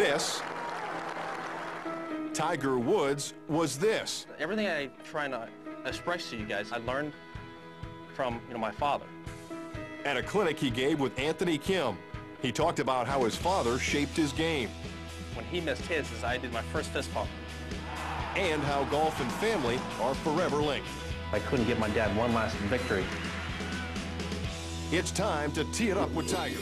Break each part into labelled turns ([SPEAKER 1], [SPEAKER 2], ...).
[SPEAKER 1] this. Tiger Woods was this.
[SPEAKER 2] Everything I try to express to you guys, I learned from, my father.
[SPEAKER 1] At a clinic he gave with Anthony Kim, he talked about how his father shaped his game.
[SPEAKER 2] When he missed his, I did my first fist pump.
[SPEAKER 1] And how golf and family are forever linked.
[SPEAKER 2] I couldn't give my dad one last victory.
[SPEAKER 1] It's time to tee it up with Tiger.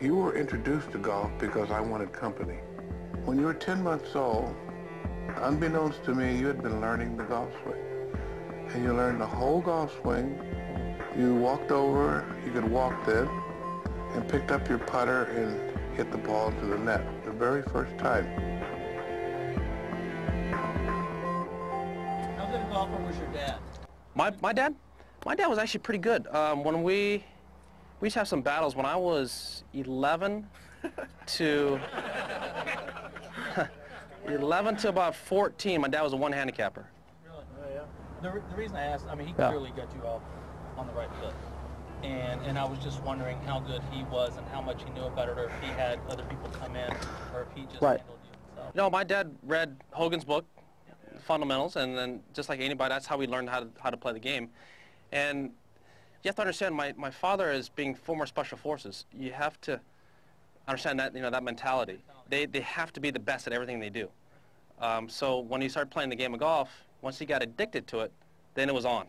[SPEAKER 3] You were introduced to golf because I wanted company. When you were 10 months old, unbeknownst to me, you had been learning the golf swing. And you learned the whole golf swing. You walked over, you could walk then, and picked up your putter and hit the ball into the net the very first time.
[SPEAKER 4] How good a golfer was your dad?
[SPEAKER 2] My dad? My dad was actually pretty good. When we used to have some battles when I was 11 to 11 to about 14. My dad was a one handicapper.
[SPEAKER 4] Really? Oh, yeah. The reason I asked, I mean, he clearly got you off on the right foot. And I was just wondering how good he was and how much he knew about it, or if he had other people come in, or if he just handled you himself.
[SPEAKER 2] No, my dad read Hogan's book, Fundamentals, and then just like anybody, that's how we learned how to play the game. And you have to understand, my father is being former Special Forces. You have to understand that, that mentality. They have to be the best at everything they do. So when he started playing the game of golf, once he got addicted to it, then it was on.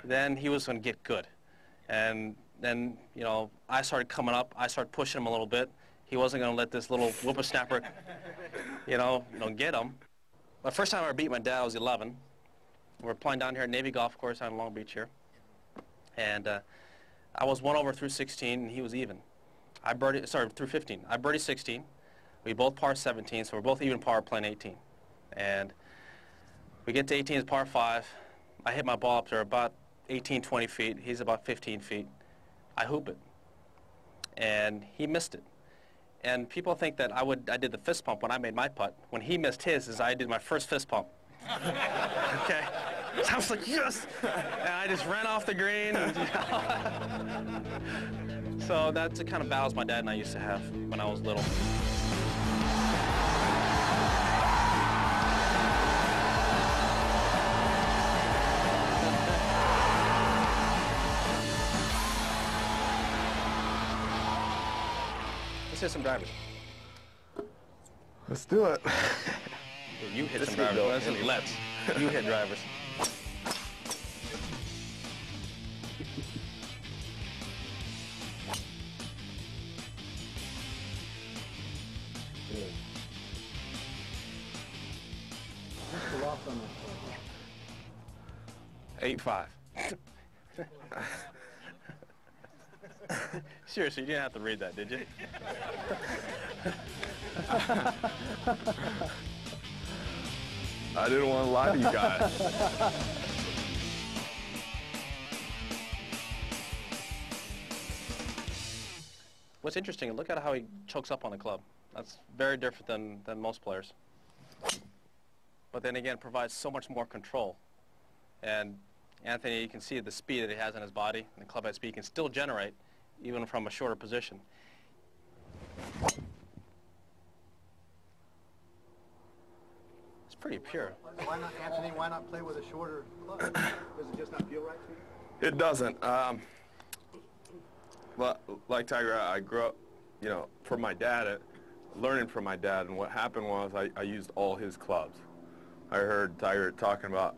[SPEAKER 2] Then he was going to get good. And then, I started coming up. I started pushing him a little bit. He wasn't going to let this little whippersnapper, get him. The first time I ever beat my dad, I was 11. We were playing down here at Navy Golf Course out in Long Beach here. And I was 1 over through 16, and he was even. Through 15. I birdied 16. We both par 17, so we're both even par playing 18. And we get to 18, it's par 5. I hit my ball up there about 18, 20 feet. He's about 15 feet. I hoop it. And he missed it. And people think that I did the fist pump when I made my putt. When he missed his, I did my first fist pump. Okay? So I was like, yes! And I just ran off the green. And, So that's the kind of battles my dad and I used to have when I was little. Let's hit some drivers.
[SPEAKER 3] Let's do it.
[SPEAKER 2] You hit some drivers. Let's. You hit drivers.
[SPEAKER 4] What's the loss on this?
[SPEAKER 2] 8-5. Seriously, you didn't have to read that, did you?
[SPEAKER 5] I didn't want to lie to you guys.
[SPEAKER 2] What's interesting, look at how he chokes up on the club. That's very different than most players. But then again, provides so much more control. And Anthony, you can see the speed that he has in his body, and the club head speed he can still generate, even from a shorter position. It's pretty pure.
[SPEAKER 6] Why not, Anthony, why not play with a shorter club? Does it just not feel right to you?
[SPEAKER 5] It doesn't. But like Tiger, I grew up, from my dad, learning from my dad, and what happened was I used all his clubs. I heard Tiger talking about,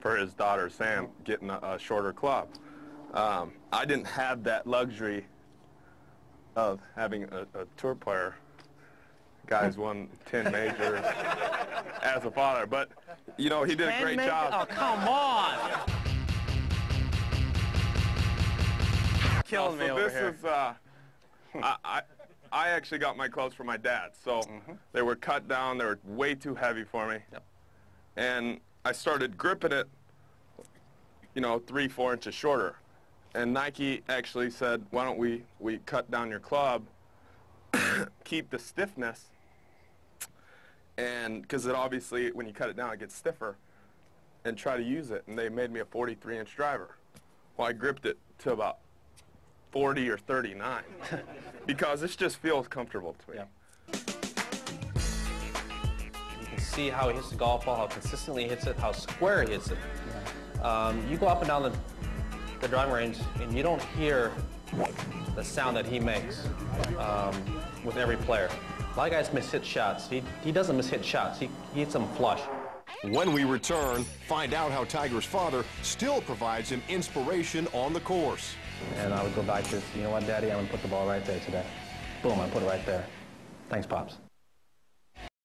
[SPEAKER 5] for his daughter, Sam, getting a shorter club. I didn't have that luxury of having a tour player. Guys won 10 majors as a father, but, he did a great job.
[SPEAKER 2] Oh, come on! Killing me over here.
[SPEAKER 5] This is, I actually got my clubs from my dad. So they were cut down. They were way too heavy for me.
[SPEAKER 2] Yep.
[SPEAKER 5] And I started gripping it, you know, 3-4 inches shorter. And Nike actually said, why don't we cut down your club, keep the stiffness, and because it obviously, when you cut it down, it gets stiffer, and try to use it. And they made me a 43-inch driver. Well, I gripped it to about 40 or 39 because this just feels comfortable to me.
[SPEAKER 2] Yeah. You can see how he hits the golf ball, how consistently he hits it, how square he hits it. You go up and down the driving range, and you don't hear the sound that he makes with every player. A lot of guys miss-hit shots. He doesn't miss-hit shots. He hits them flush.
[SPEAKER 1] When we return, find out how Tiger's father still provides him inspiration on the course.
[SPEAKER 2] And I would go back to, you know what, Daddy, I'm going to put the ball right there today. Boom, I put it right there. Thanks, Pops.